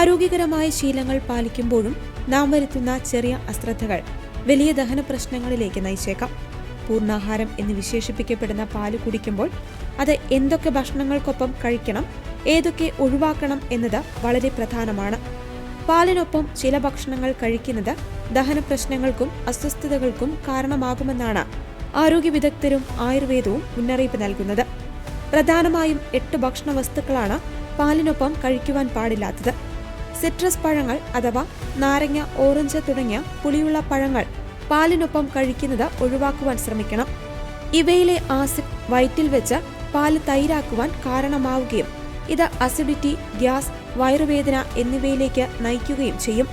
ആരോഗ്യകരമായ ശീലങ്ങൾ പാലിക്കുമ്പോഴും നാം വരുത്തുന്ന ചെറിയ അശ്രദ്ധകൾ വലിയ ദഹന പ്രശ്നങ്ങളിലേക്ക് നയിച്ചേക്കാം. പൂർണ്ണാഹാരം എന്ന് വിശേഷിപ്പിക്കപ്പെടുന്ന പാല് കുടിക്കുമ്പോൾ അത് എന്തൊക്കെ ഭക്ഷണങ്ങൾക്കൊപ്പം കഴിക്കണം, ഏതൊക്കെ ഒഴിവാക്കണം എന്നത് വളരെ പ്രധാനമാണ്. പാലിനൊപ്പം ചില ഭക്ഷണങ്ങൾ കഴിക്കുന്നത് ദഹന പ്രശ്നങ്ങൾക്കും അസ്വസ്ഥതകൾക്കും കാരണമാകുമെന്നാണ് ആരോഗ്യ വിദഗ്ധരും ആയുർവേദവും മുന്നറിയിപ്പ് നൽകുന്നത്. പ്രധാനമായും 8 ഭക്ഷണ വസ്തുക്കളാണ് പാലിനൊപ്പം കഴിക്കുവാൻ പാടില്ലാത്തത്. സിട്രസ് പഴങ്ങൾ അഥവാ നാരങ്ങ, ഓറഞ്ച് തുടങ്ങിയ പുളിയുള്ള പഴങ്ങൾ പാലിനൊപ്പം കഴിക്കുന്നത് ഒഴിവാക്കുവാൻ ശ്രമിക്കണം. ഇവയിലെ ആസിഡ് വയറ്റിൽ വെച്ച് പാല് തൈരാക്കുവാൻ കാരണമാവുകയും ഇത് അസിഡിറ്റി, ഗ്യാസ്, വയറുവേദന എന്നിവയിലേക്ക് നയിക്കുകയും ചെയ്യും.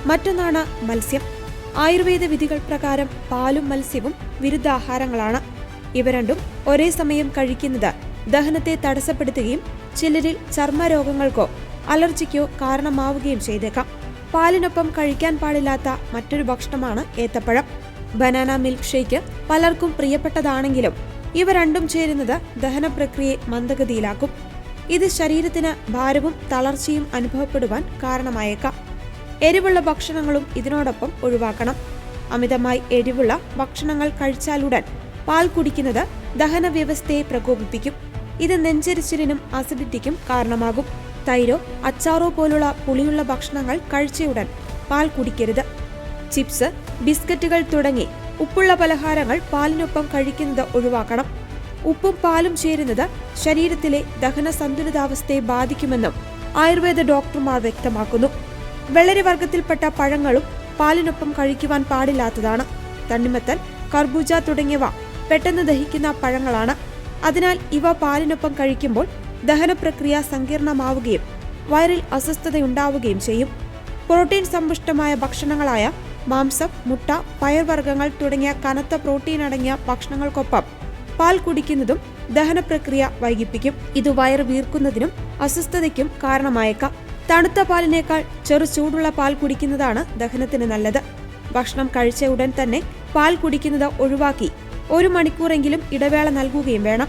മറ്റൊന്നാണ് മത്സ്യം. ആയുർവേദ വിധികൾ പ്രകാരം പാലും മത്സ്യവും വിരുദ്ധാഹാരങ്ങളാണ്. ഇവ രണ്ടും ഒരേ സമയം കഴിക്കുന്നത് ദഹനത്തെ തടസ്സപ്പെടുത്തുകയും ചിലരിൽ ചർമ്മരോഗങ്ങൾക്കോ അലർജിക്കോ കാരണമാവുകയും ചെയ്തേക്കാം. പാലിനൊപ്പം കഴിക്കാൻ പാടില്ലാത്ത മറ്റൊരു ഭക്ഷണമാണ് ഏത്തപ്പഴം. ബനാന മിൽക്ക് ഷേക്ക് പലർക്കും പ്രിയപ്പെട്ടതാണെങ്കിലും ഇവ രണ്ടും ചേരുന്നത് ദഹന പ്രക്രിയയെ മന്ദഗതിയിലാക്കും. ഇത് ശരീരത്തിന് ഭാരവും തളർച്ചയും അനുഭവപ്പെടുവാൻ കാരണമായേക്കാം. എരിവുള്ള ഭക്ഷണങ്ങളും ഇതിനോടൊപ്പം ഒഴിവാക്കണം. അമിതമായി എരിവുള്ള ഭക്ഷണങ്ങൾ കഴിച്ചാലുടൻ പാൽ കുടിക്കുന്നത് ദഹന വ്യവസ്ഥയെ പ്രകോപിപ്പിക്കും. ഇത് നെഞ്ചരിച്ചിലിനും അസിഡിറ്റിക്കും കാരണമാകും. തൈരോ അച്ചാറോ പോലുള്ള പുളിയുള്ള ഭക്ഷണങ്ങൾ കഴിച്ചയുടൻ പാൽ കുടിക്കരുത്. ചിപ്സ്, ബിസ്ക്കറ്റുകൾ തുടങ്ങി ഉപ്പുള്ള പലഹാരങ്ങൾ പാലിനൊപ്പം കഴിക്കുന്നത് ഒഴിവാക്കണം. ഉപ്പും പാലും ചേരുന്നത് ശരീരത്തിലെ ദഹന സന്തുലിതാവസ്ഥയെ ബാധിക്കുമെന്നും ആയുർവേദ ഡോക്ടർമാർ വ്യക്തമാക്കുന്നു. വെള്ളരി വർഗത്തിൽപ്പെട്ട പഴങ്ങളും പാലിനൊപ്പം കഴിക്കുവാൻ പാടില്ലാത്തതാണ്. തണ്ണിമത്തൻ, കർബൂജ തുടങ്ങിയവ പെട്ടെന്ന് ദഹിക്കുന്ന പഴങ്ങളാണ്. അതിനാൽ ഇവ പാലിനൊപ്പം കഴിക്കുമ്പോൾ ദഹന പ്രക്രിയ സങ്കീർണമാവുകയും വയറിൽ അസ്വസ്ഥതയുണ്ടാവുകയും ചെയ്യും. പ്രോട്ടീൻ സമ്പുഷ്ടമായ ഭക്ഷണങ്ങളായ മാംസം, മുട്ട, പയർവർഗ്ഗങ്ങൾ തുടങ്ങിയ കനത്ത പ്രോട്ടീൻ അടങ്ങിയ ഭക്ഷണങ്ങൾക്കൊപ്പം പാൽ കുടിക്കുന്നതും ദഹന പ്രക്രിയ വൈകിപ്പിക്കും. ഇത് വയറ് വീർക്കുന്നതിനും അസ്വസ്ഥതയ്ക്കും കാരണമായേക്കാം. തണുത്ത പാലിനേക്കാൾ ചെറു ചൂടുള്ള പാൽ കുടിക്കുന്നതാണ് ദഹനത്തിന് നല്ലത്. ഭക്ഷണം കഴിച്ച ഉടൻ തന്നെ പാൽ കുടിക്കുന്നത് ഒഴിവാക്കി 1 മണിക്കൂറെങ്കിലും ഇടവേള നൽകുകയും വേണം.